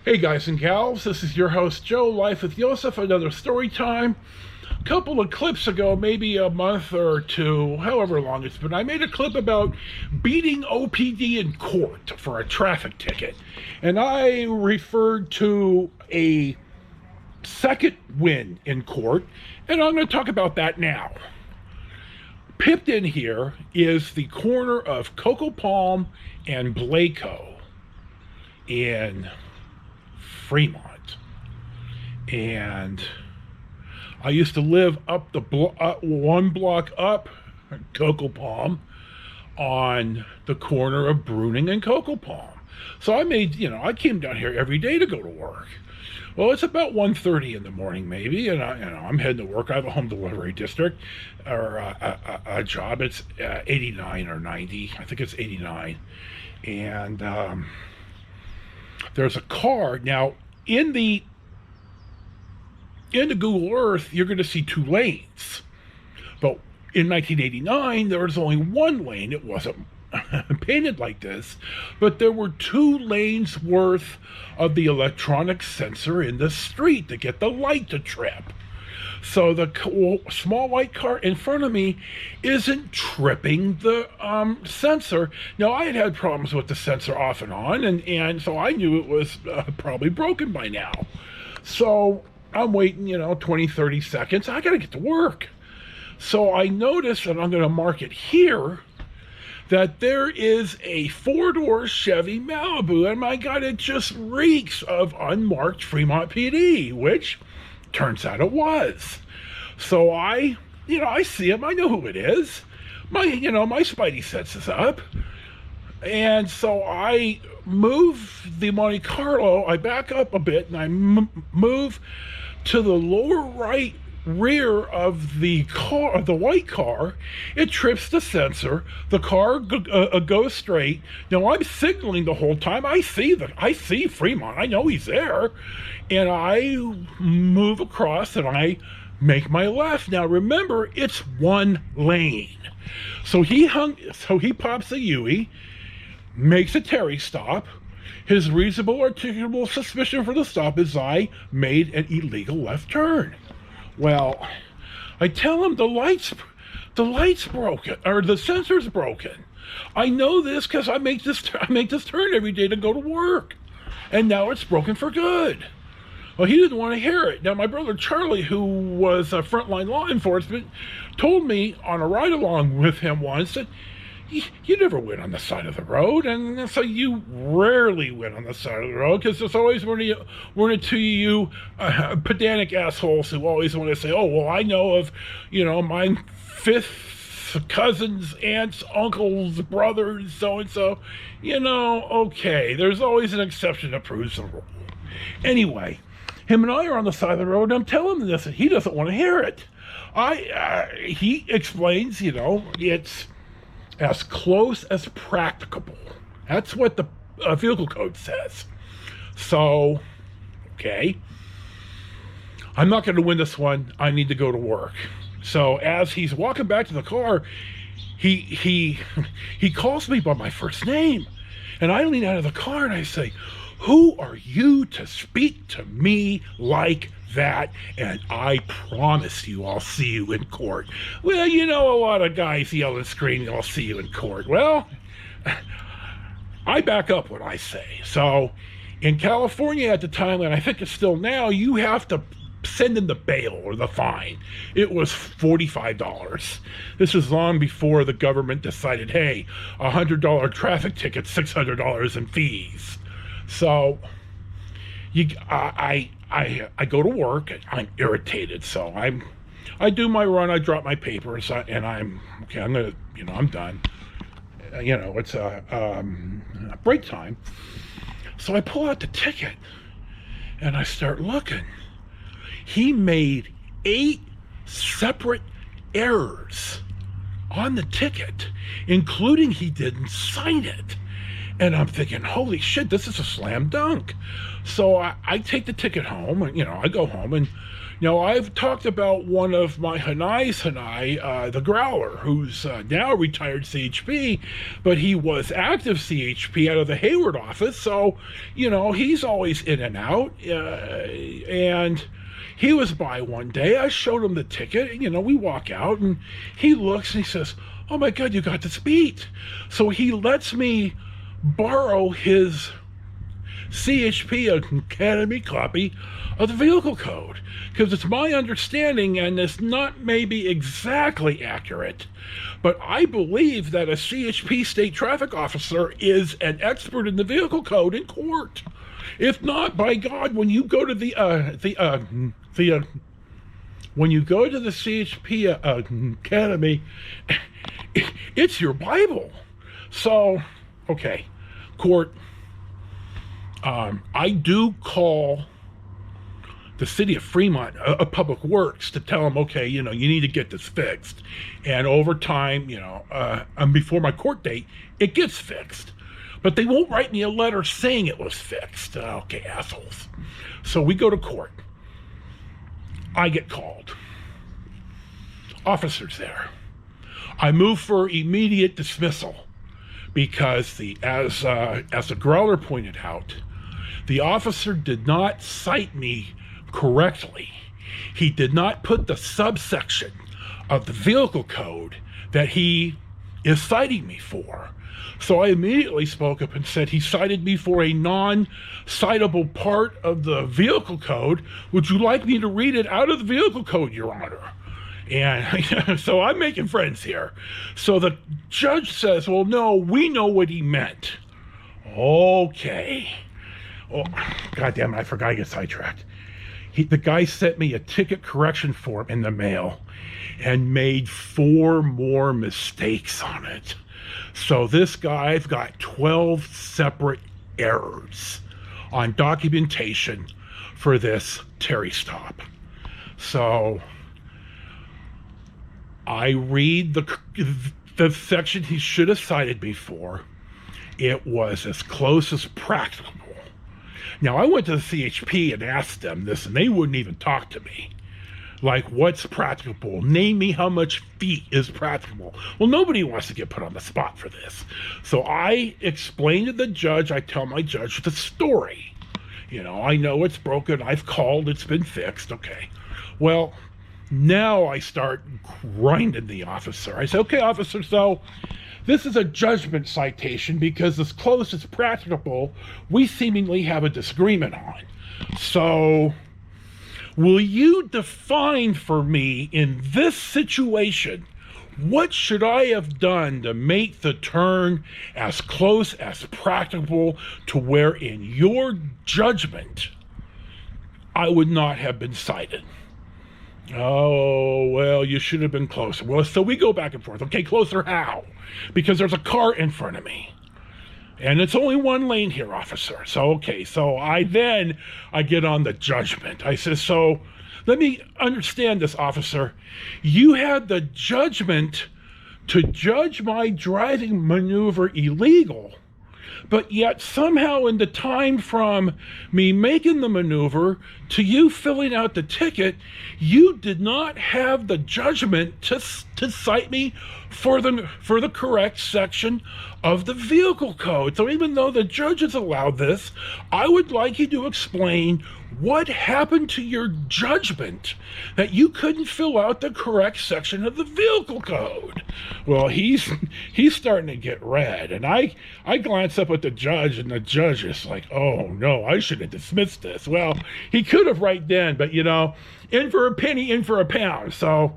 Hey guys and gals, this is your host Joe, Life with Josef, another story time. A couple of clips ago, maybe a month or two, however long it's been, I made a clip about beating OPD in court for a traffic ticket. And I referred to a second win in court, and I'm going to talk about that now. Pipped in here is the corner of Cocoa Palm and Blaco in Fremont. And I used to live up the one block up Cocoa Palm on the corner of Bruning and Cocoa Palm. So I came down here every day to go to work. Well, it's about 1:30 in the morning, maybe, and I'm heading to work. I have a home delivery district or a job. It's 89 or 90. I think it's 89, and there's a car now in the Google Earth. You're going to see two lanes, but in 1989 there was only one lane. It wasn't painted like this, but there were two lanes worth of the electronic sensor in the street to get the light to trip. So the small white car in front of me isn't tripping the sensor. Now, I had problems with the sensor off and on, and so I knew it was probably broken by now. So I'm waiting, 20, 30 seconds. I got to get to work. So I notice, and I'm going to mark it here, that there is a four-door Chevy Malibu, and my God, it just reeks of unmarked Fremont PD, which turns out it was. So I see him. I know who it is. My spidey senses up. And so I move the Monte Carlo. I back up a bit, and I move to the lower right rear of the car, the white car. It trips the sensor. The car goes straight. Now I'm signaling the whole time. I see Fremont. I know he's there, and I move across and I make my left. Now remember, it's one lane. So he pops a Yui, makes a Terry stop. His reasonable articulable suspicion for the stop is I made an illegal left turn. Well, I tell him the light's broken, or the sensor's broken. I know this because I make this turn every day to go to work, and now it's broken for good. Well, he didn't want to hear it. Now, my brother Charlie, who was a frontline law enforcement, told me on a ride along with him once that you never win on the side of the road, and so you rarely win on the side of the road because there's always one or two of you pedantic assholes who always want to say, oh, well, I know of, my fifth cousins, aunts, uncles, brothers, so-and-so. Okay, there's always an exception that proves the rule. Anyway, him and I are on the side of the road, and I'm telling him this, and he doesn't want to hear it. He explains, it's as close as practicable. That's what the vehicle code says. So, okay. I'm not going to win this one. I need to go to work. So as he's walking back to the car, he calls me by my first name. And I lean out of the car and I say, who are you to speak to me like that? And I promise you I'll see you in court. Well, a lot of guys yell and scream, I'll see you in court. Well, I back up what I say. So in California at the time, and I think it's still now, you have to send in the bail or the fine. It was $45. This is long before the government decided, hey, $100 traffic ticket, $600 in fees. So I go to work and I'm irritated. So I do my run, I drop my papers, and I'm done. It's break time. So I pull out the ticket and I start looking. He made 8 separate errors on the ticket, including he didn't sign it. And I'm thinking, holy shit, this is a slam dunk. So I take the ticket home, and, I go home and, Now, I've talked about one of my Hanai, the Growler, who's now retired CHP, but he was active CHP out of the Hayward office, so, he's always in and out. And he was by one day. I showed him the ticket. We walk out, and he looks and he says, "Oh my God, you got this beat." So he lets me borrow his CHP Academy copy of the vehicle code, because it's my understanding, and it's not maybe exactly accurate, but I believe that a CHP state traffic officer is an expert in the vehicle code in court. If not, by God, when you go to the CHP Academy, it's your Bible. So, okay, court. I do call the city of Fremont, Public Works, to tell them, okay, you need to get this fixed. And over time, and before my court date, it gets fixed. But they won't write me a letter saying it was fixed. Okay, assholes. So we go to court. I get called. Officer's there. I move for immediate dismissal because as the Growler pointed out, the officer did not cite me correctly. He did not put the subsection of the vehicle code that he is citing me for. So I immediately spoke up and said he cited me for a non-citable part of the vehicle code. Would you like me to read it out of the vehicle code, Your Honor? And so I'm making friends here. So the judge says, well, no, we know what he meant. Okay. Oh, God damn it, I forgot to get sidetracked. The guy sent me a ticket correction form in the mail and made 4 more mistakes on it. So this guy's got 12 separate errors on documentation for this Terry stop. So I read the section he should have cited me for. It was as close as practicable. Now, I went to the CHP and asked them this, and they wouldn't even talk to me. Like, what's practicable? Name me how much feet is practicable. Well, nobody wants to get put on the spot for this. So I explained to the judge, I tell my judge the story. I know it's broken. I've called. It's been fixed. Okay. Well, now I start grinding the officer. I say, okay, officer, so this is a judgment citation because as close as practicable, we seemingly have a disagreement on. So will you define for me in this situation, what should I have done to make the turn as close as practicable to where in your judgment, I would not have been cited? Oh, well, you should have been closer. Well, so we go back and forth. Okay, closer how? Because there's a car in front of me. And it's only one lane here, officer. So, okay, so I get on the judgment. I says, so let me understand this, officer. You had the judgment to judge my driving maneuver illegal, but yet somehow in the time from me making the maneuver to you filling out the ticket, you did not have the judgment to cite me for the correct section of the vehicle code. So even though the judge has allowed this, I would like you to explain what happened to your judgment that you couldn't fill out the correct section of the vehicle code. Well, he's starting to get red, and I glance up at the judge, and the judge is like, oh no, I should have dismissed this. Well, he could have right then, but in for a penny, in for a pound. So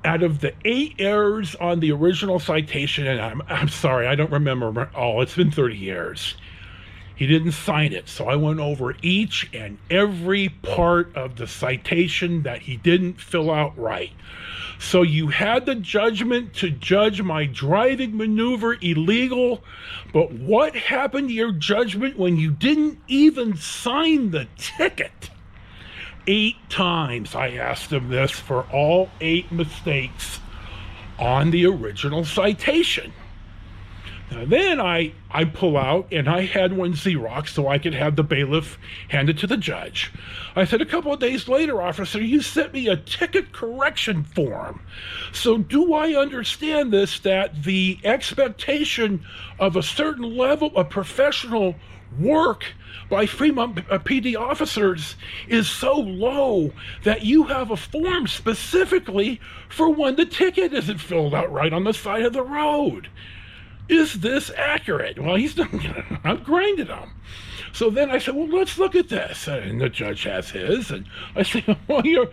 out of the 8 errors on the original citation, and I'm sorry, I don't remember all, it's been 30 years. He didn't sign it, so I went over each and every part of the citation that he didn't fill out right. So you had the judgment to judge my driving maneuver illegal, but what happened to your judgment when you didn't even sign the ticket? 8 times I asked him this for all 8 mistakes on the original citation. Then I pull out, and I had one Xerox so I could have the bailiff hand it to the judge. I said, a couple of days later, officer, you sent me a ticket correction form. So do I understand this, that the expectation of a certain level of professional work by Fremont PD officers is so low that you have a form specifically for when the ticket isn't filled out right on the side of the road? Is this accurate? Well, I've grinded him. So then I said, well, let's look at this. And the judge has his. And I said, well, your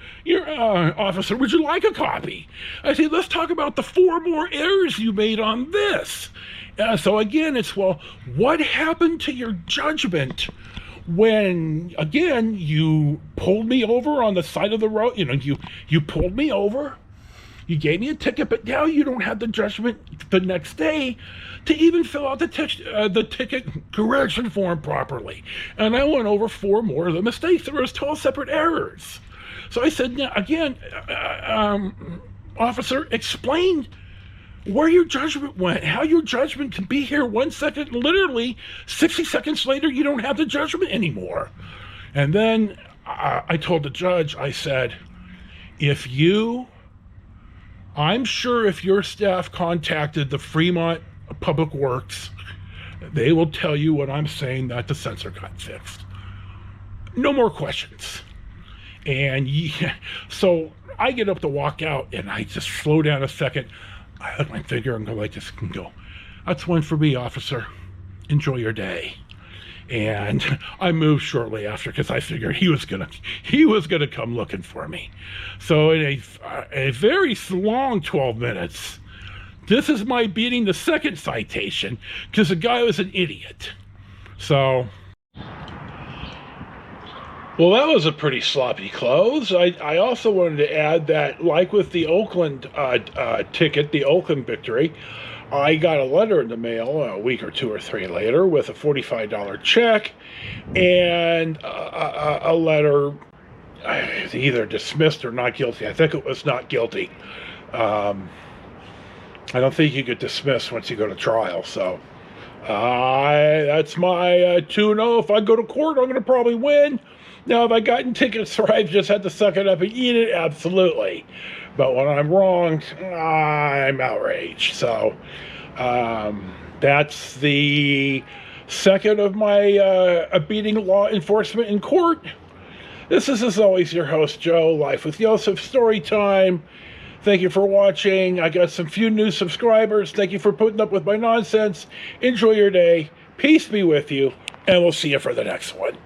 officer, would you like a copy? I said, let's talk about the 4 more errors you made on this. So again, it's, well, what happened to your judgment when, again, you pulled me over on the side of the road? You pulled me over. You gave me a ticket, but now you don't have the judgment the next day to even fill out the ticket correction form properly. And I went over 4 more of the mistakes. There was 12 separate errors. So I said, now, again, officer, explain where your judgment went, how your judgment can be here 1 second, literally 60 seconds later, you don't have the judgment anymore. And then I told the judge, I said, I'm sure if your staff contacted the Fremont Public Works, they will tell you what I'm saying, that the sensor got fixed. No more questions. And so I get up to walk out, and I just slow down a second. I hook my finger and go like this and go, that's one for me, officer. Enjoy your day. And I moved shortly after because I figured he was gonna come looking for me. So in a very long 12 minutes, this is my beating the second citation because the guy was an idiot. So, well, that was a pretty sloppy close. I also wanted to add that, like with the Oakland ticket, the Oakland victory, I got a letter in the mail a week or 2 or 3 later with a $45 check and a letter either dismissed or not guilty. I think it was not guilty. I don't think you get dismissed once you go to trial. So that's my 2-0. If I go to court, I'm going to probably win. Now, have I gotten tickets where I've just had to suck it up and eat it? Absolutely. But when I'm wrong, I'm outraged. So that's the second of my beating law enforcement in court. This is, as always, your host, Joe, Life with Josef, Storytime. Thank you for watching. I got some few new subscribers. Thank you for putting up with my nonsense. Enjoy your day. Peace be with you, and we'll see you for the next one.